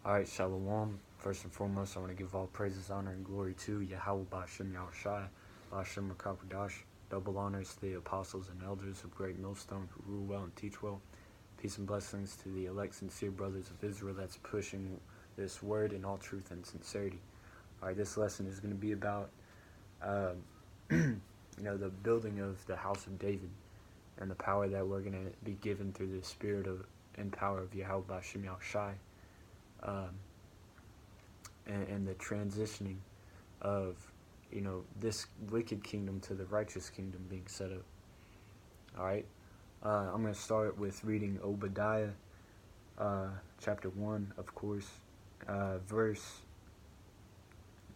Alright, Shalom. First and foremost, I want to give all praises, honor, and glory to Yahweh Ba'Shem Yahushai, Ba'Shem Rakapadash. Double honors to the apostles and elders of Great Millstone who rule well and teach well. Peace and blessings to the elect sincere brothers of Israel that's pushing this word in all truth and sincerity. Alright, this lesson is going to be about, the building of the house of David and the power that we're going to be given through the spirit of and power of Yahweh Ba'Shem Yahushai. And the transitioning of, this wicked kingdom to the righteous kingdom being set up. Alright, I'm going to start with reading Obadiah, chapter 1, of course, verse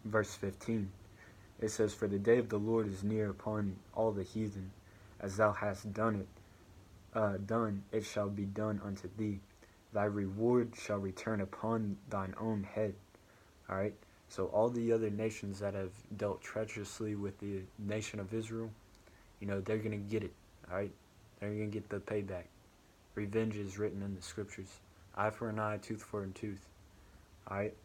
15. It says, "For the day of the Lord is near upon all the heathen, as thou hast done, it shall be done unto thee. Thy reward shall return upon thine own head." Alright, so all the other nations that have dealt treacherously with the nation of Israel, they're going to get it. Alright, they're going to get the payback. Revenge is written in the scriptures. Eye for an eye, tooth for a tooth. Alright,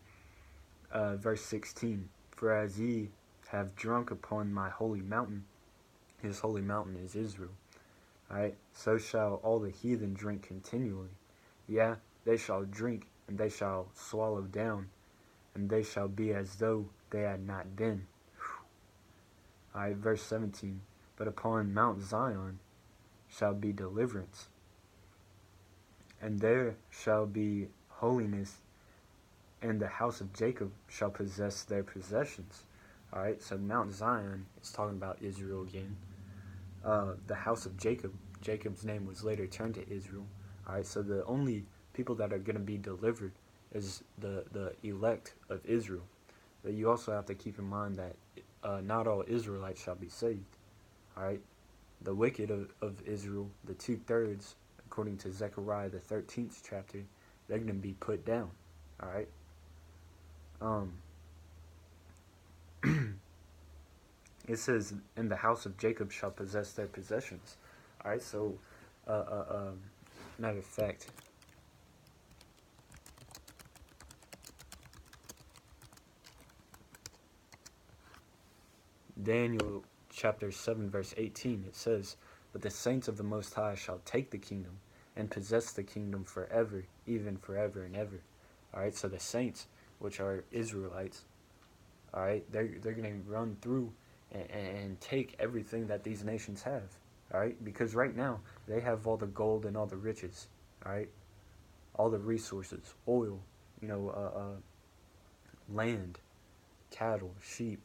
verse 16. "For as ye have drunk upon my holy mountain," his holy mountain is Israel. Alright, "so shall all the heathen drink continually. Yeah, they shall drink, and they shall swallow down, and they shall be as though they had not been." Alright, verse 17. "But upon Mount Zion shall be deliverance, and there shall be holiness, and the house of Jacob shall possess their possessions." Alright, so Mount Zion is talking about Israel again. The house of Jacob, Jacob's name was later turned to Israel. Alright, so the only people that are going to be delivered is the elect of Israel. But you also have to keep in mind that not all Israelites shall be saved. Alright, the wicked of Israel, the 2/3, according to Zechariah the 13th chapter, they're going to be put down. Alright, it says, "And the house of Jacob shall possess their possessions." Alright, so matter of fact, Daniel chapter 7 verse 18, it says, "But the saints of the Most High shall take the kingdom and possess the kingdom forever, even forever and ever." Alright, so the saints, which are Israelites, alright, they're going to run through and take everything that these nations have. Alright, because right now they have all the gold and all the riches. Alright, all the resources, oil, land, cattle, sheep,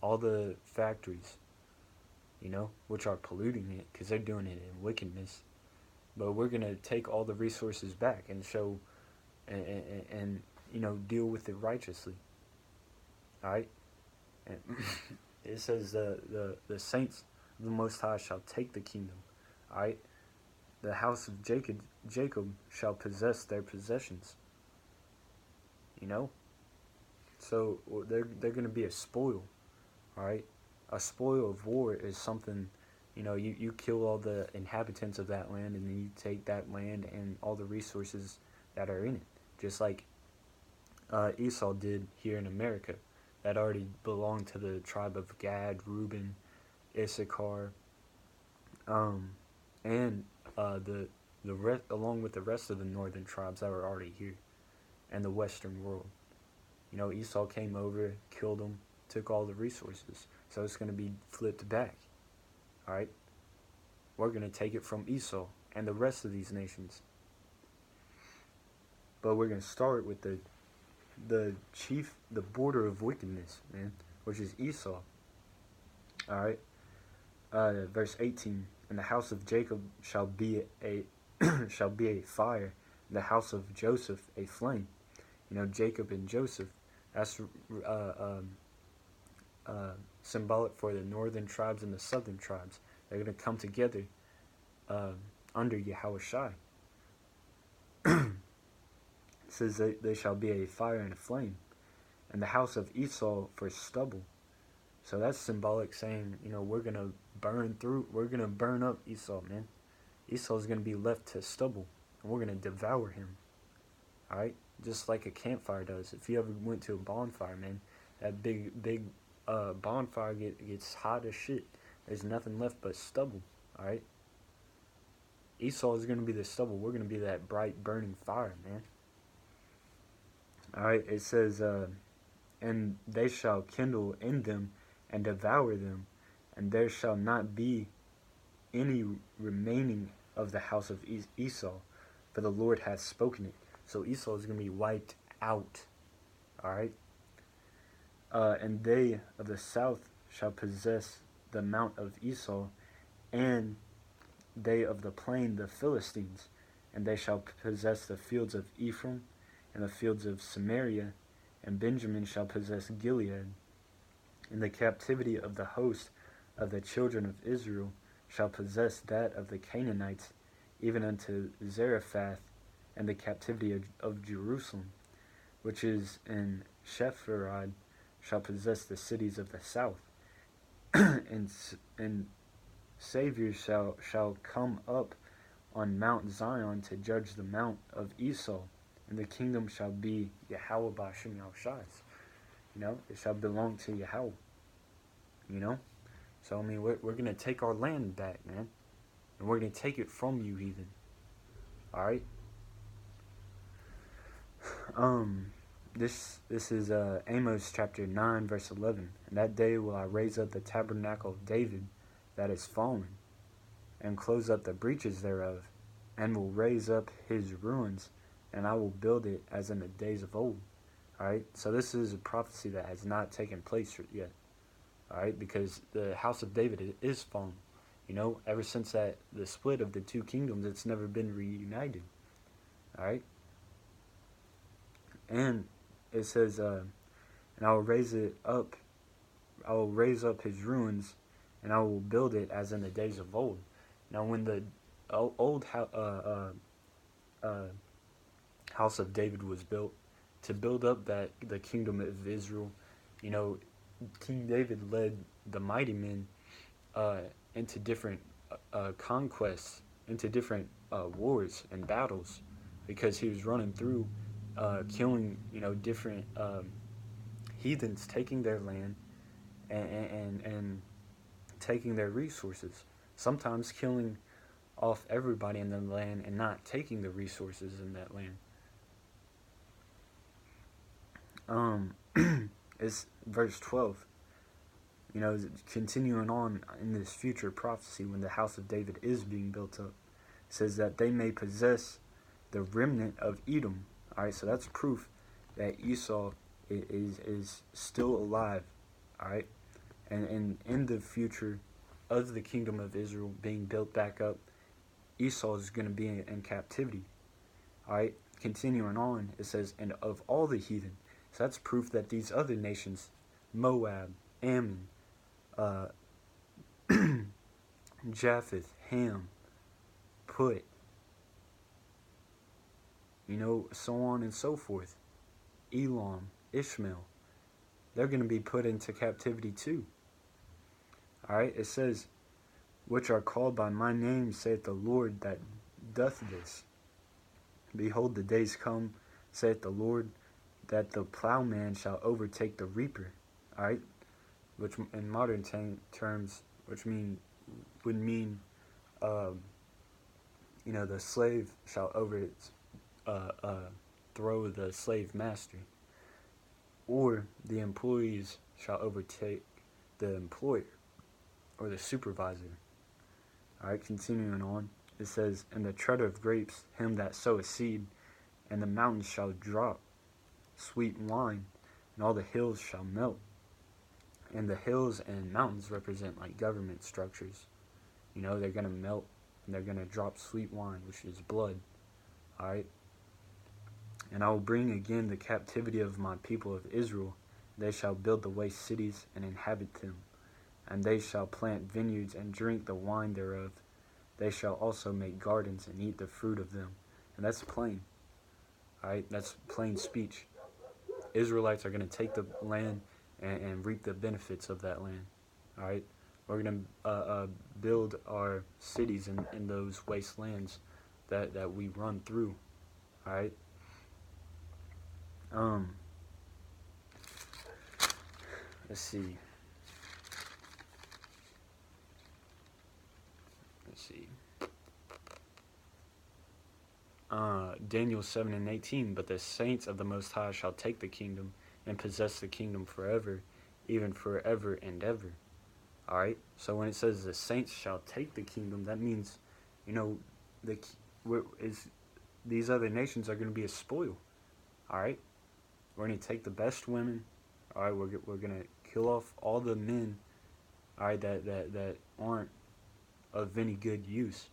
all the factories, which are polluting it because they're doing it in wickedness. But we're going to take all the resources back and show and deal with it righteously. Alright? And it says the saints of the Most High shall take the kingdom. Alright? "The house of Jacob shall possess their possessions." So they're going to be a spoil. Alright? A spoil of war is something, you kill all the inhabitants of that land, and then you take that land and all the resources that are in it. Just like Esau did here in America. That already belonged to the tribe of Gad, Reuben, Issachar, and along with the rest of the northern tribes that were already here, and the western world. Esau came over, killed them, took all the resources. So it's going to be flipped back. Alright? We're going to take it from Esau and the rest of these nations. But we're going to start with the border of wickedness, man, which is Esau. Alright? Verse 18, "And the house of Jacob shall be a shall be a fire, and the house of Joseph a flame." Jacob and Joseph, that's symbolic for the northern tribes and the southern tribes. They're going to come together under Yahushai. It says they shall be a fire and a flame, and the house of Esau for stubble. So that's symbolic, saying, we're going to burn up Esau, man. Esau's going to be left to stubble, and we're going to devour him. All right, just like a campfire does. If you ever went to a bonfire, man, that big bonfire gets hot as shit. There's nothing left but stubble. All right, Esau is gonna be the stubble. We're gonna be that bright burning fire, man. All right, it says, and they shall kindle in them and devour them, and there shall not be any remaining of the house of Esau, for the Lord hath spoken it. So Esau is going to be wiped out. All right. And they of the south shall possess the mount of Esau, and they of the plain the Philistines, and they shall possess the fields of Ephraim, and the fields of Samaria, and Benjamin shall possess Gilead. And the captivity of the host of the children of Israel shall possess that of the Canaanites, even unto Zarephath, and the captivity of Jerusalem, which is in Shepherad, shall possess the cities of the south. and saviors shall come up on Mount Zion to judge the mount of Esau, and the kingdom shall be Yahweh Ba'ashem Yahushai's. It shall belong to Yahweh. So, I mean, we're going to take our land back, man. And we're going to take it from you, heathen. Alright? This is Amos chapter 9, verse 11. And that day will I raise up the tabernacle of David that is fallen, and close up the breaches thereof, and will raise up his ruins, and I will build it as in the days of old. Alright? So this is a prophecy that has not taken place yet. Alright, because the house of David is fallen. Ever since the split of the two kingdoms, it's never been reunited. Alright? And it says, and I will raise up his ruins, and I will build it as in the days of old. Now, when the old house of David was built, to build up the kingdom of Israel, King David led the mighty men into different conquests, into different wars and battles, because he was running through, killing, different heathens, taking their land and taking their resources. Sometimes killing off everybody in the land and not taking the resources in that land. It's verse 12. Continuing on in this future prophecy, when the house of David is being built up, it says that they may possess the remnant of Edom. Alright, so that's proof that Esau is still alive. Alright, and in the future of the kingdom of Israel being built back up, Esau is going to be in captivity. Alright, continuing on, it says, and of all the heathen. So that's proof that these other nations, Moab, Ammon, Japheth, Ham, Put, so on and so forth, Elam, Ishmael, they're going to be put into captivity too. Alright, it says, which are called by my name, saith the Lord that doth this. Behold, the days come, saith the Lord, that the plowman shall overtake the reaper. Alright, which in modern terms, would mean, the slave shall throw the slave master, or the employees shall overtake the employer, or the supervisor. Alright, continuing on, it says, and the treader of grapes, him that soweth seed, and the mountains shall drop sweet wine, and all the hills shall melt. And the hills and mountains represent like government structures. They're going to melt, and they're going to drop sweet wine, which is blood. Alright? And I will bring again the captivity of my people of Israel. They shall build the waste cities and inhabit them. And they shall plant vineyards and drink the wine thereof. They shall also make gardens and eat the fruit of them. And that's plain. Alright? That's plain speech. Israelites are going to take the land and reap the benefits of that land. Alright? We're going to build our cities in those wastelands that we run through. Alright? Um, let's see. Let's see. Daniel 7 and 18. But the saints of the Most High shall take the kingdom and possess the kingdom forever, even forever and ever. All right. So when it says the saints shall take the kingdom, that means, you know, these other nations are going to be a spoil. All right. We're going to take the best women. All right. We're going to kill off all the men. All right. That aren't of any good use.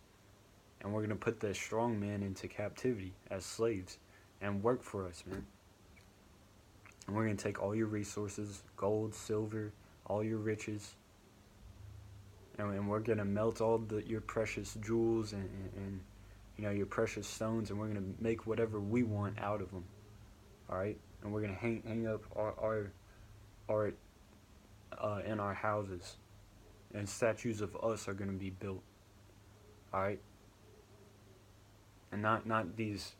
And we're going to put the strong men into captivity as slaves and work for us, man. And we're going to take all your resources, gold, silver, all your riches, and we're going to melt all your precious jewels and you know, your precious stones, and we're going to make whatever we want out of them. All right? And we're going to hang up our art in our houses, and statues of us are going to be built. All right? And not these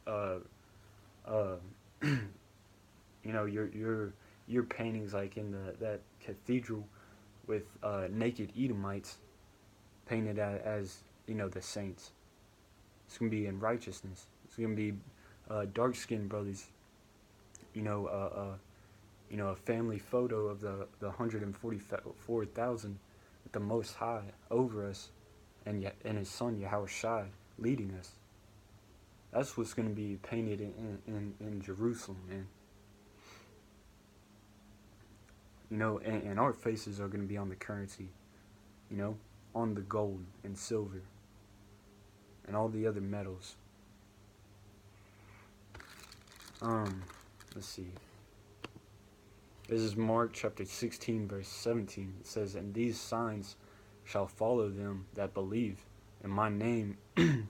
you know, your paintings like in that cathedral with naked Edomites painted as, you know, the saints. It's gonna be in righteousness. It's gonna be dark skinned brothers. You know, a family photo of the 144,000 with the Most High over us, and His Son Yahushua leading us. That's what's going to be painted in Jerusalem, man. You know, and our faces are going to be on the currency, you know, on the gold and silver and all the other metals. Let's see. This is Mark chapter 16, verse 17. It says, "And these signs shall follow them that believe. In my name, in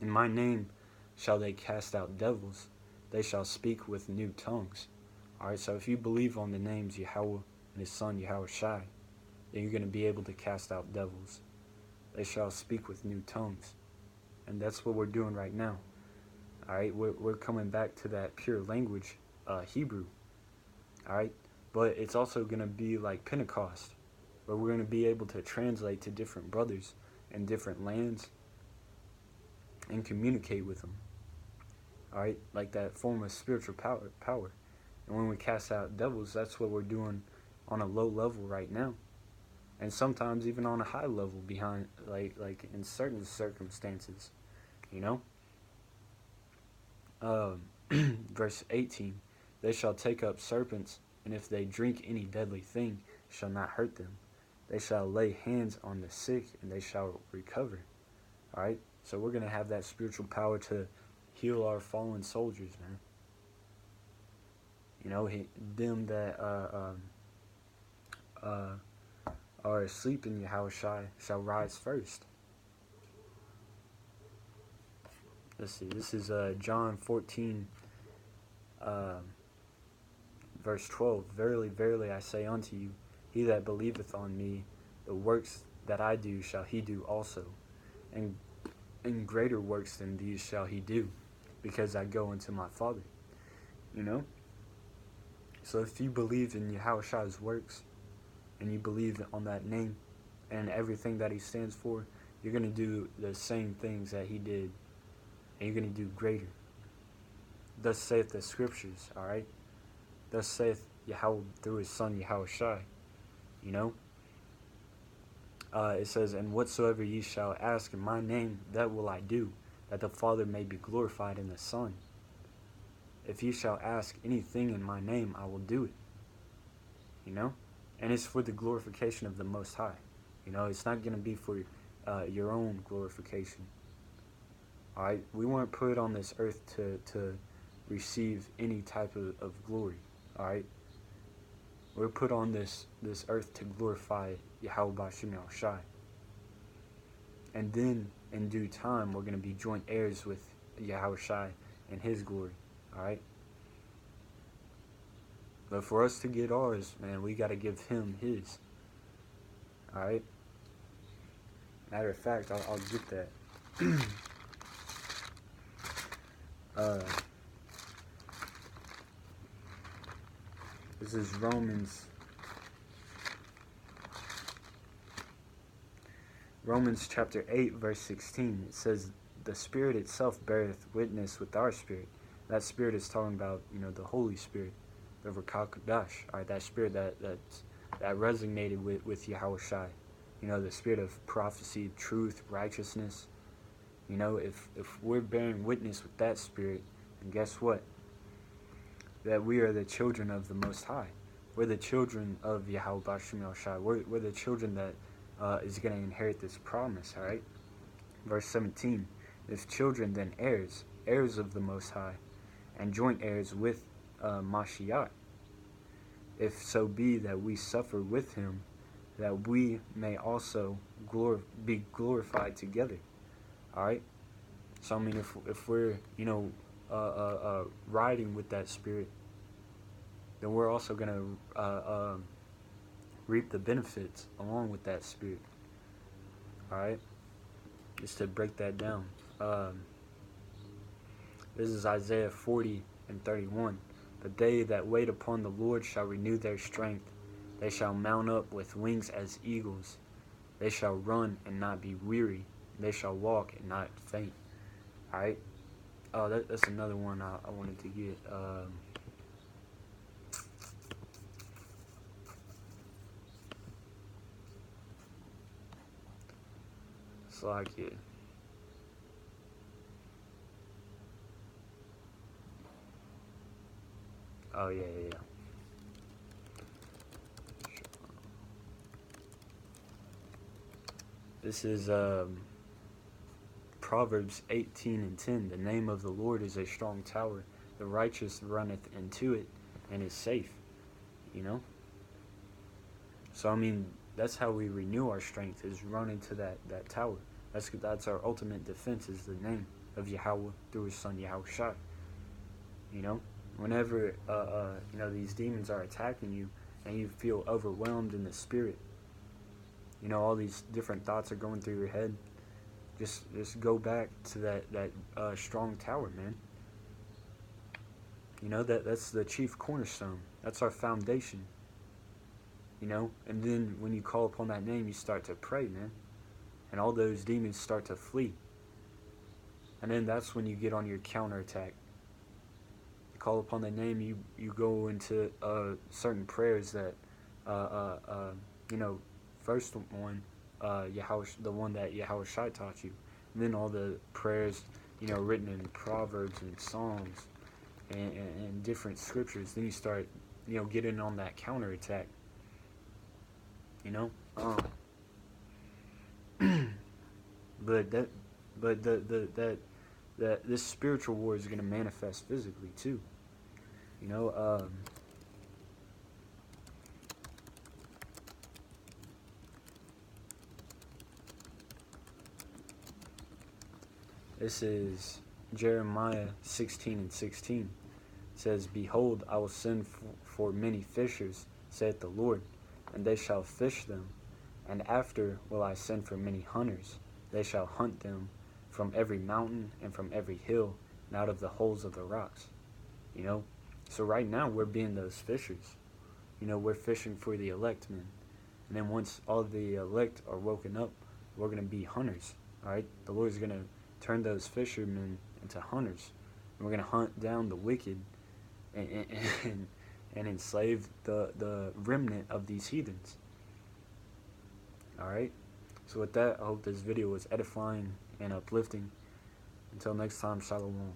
my name shall they cast out devils. They shall speak with new tongues." All right, so if you believe on the names Yahweh and His Son Yahushua, then you're going to be able to cast out devils. They shall speak with new tongues. And that's what we're doing right now. All right, we're coming back to that pure language, Hebrew. All right, but it's also going to be like Pentecost, where we're going to be able to translate to different brothers in different lands and communicate with them. All right, like that form of spiritual power. And when we cast out devils, that's what we're doing on a low level right now, and sometimes even on a high level behind, like in certain circumstances, you know. Verse 18, "They shall take up serpents, and if they drink any deadly thing, it shall not hurt them. They shall lay hands on the sick, and they shall recover." All right, so we're gonna have that spiritual power to heal our fallen soldiers, man. You know, them that are asleep in Yahushua shall rise first. Let's see. This is John 14, verse 12. "Verily, verily, I say unto you, he that believeth on me, the works that I do shall he do also, and greater works than these shall he do, because I go unto my Father." You know? So if you believe in Yahushua's works, and you believe on that name and everything that he stands for, you're going to do the same things that he did, and you're going to do greater. Thus saith the scriptures, all right? Thus saith Yahweh through His Son Yahushua, you know? It says, "And whatsoever ye shall ask in my name, that will I do, that the Father may be glorified in the Son. If ye shall ask anything in my name, I will do it." You know? And it's for the glorification of the Most High. You know, it's not going to be for your own glorification. All right? We weren't put on this earth to receive any type of glory. All right? We're put on this earth to glorify Yahweh B'Shem Yahushua. And then, in due time, we're going to be joint heirs with Yahushua and His glory. All right? But for us to get ours, man, we got to give Him His. All right? Matter of fact, I'll get that. This is Romans chapter 8, verse 16. It says, the Spirit itself beareth witness with our spirit. That Spirit is talking about, the Holy Spirit, the Ruach HaKodesh, all right, that Spirit that resonated with Yahushua. The Spirit of prophecy, truth, righteousness. If we're bearing witness with that Spirit, then guess what? That we are the children of the Most High. We're the children of Yahweh Bashim Yahushua. We're the children that is going to inherit this promise, all right? Verse 17, if children, then heirs, heirs of the Most High, and joint heirs with Mashiach, if so be that we suffer with him, that we may also be glorified together, all right? So, I mean, if we're, riding with that Spirit, then we're also going to reap the benefits along with that Spirit. All right? Just to break that down. This is Isaiah 40 and 31. But they that wait upon the Lord shall renew their strength. They shall mount up with wings as eagles. They shall run and not be weary. They shall walk and not faint. All right? Oh, that's another one I wanted to get. It's like it. Oh, yeah. This is Proverbs 18 and 10. The name of the Lord is a strong tower. The righteous runneth into it and is safe. So, I mean, that's how we renew our strength, is run into that tower. That's our ultimate defense, is the name of Yahweh through his son Yahushua. Whenever these demons are attacking you and you feel overwhelmed in the spirit, all these different thoughts are going through your head, just go back to that strong tower, man. That's the chief cornerstone. That's our foundation. And then when you call upon that name, you start to pray, man. And all those demons start to flee. And then that's when you get on your counterattack. You call upon the name, you go into certain prayers that, first one, the one that Yahushua taught you. And then all the prayers, written in Proverbs and Psalms and different scriptures. Then you start, getting on that counterattack. But this spiritual war is going to manifest physically too. This is Jeremiah 16 and 16. It says, behold, I will send for many fishers, saith the Lord, and they shall fish them. And after will I send for many hunters. They shall hunt them from every mountain and from every hill and out of the holes of the rocks. So right now we're being those fishers. We're fishing for the elect, man. And then once all the elect are woken up, we're going to be hunters. All right? The Lord's going to turn those fishermen into hunters. And we're going to hunt down the wicked and enslave the remnant of these heathens. Alright? So with that, I hope this video was edifying and uplifting. Until next time, Shalom.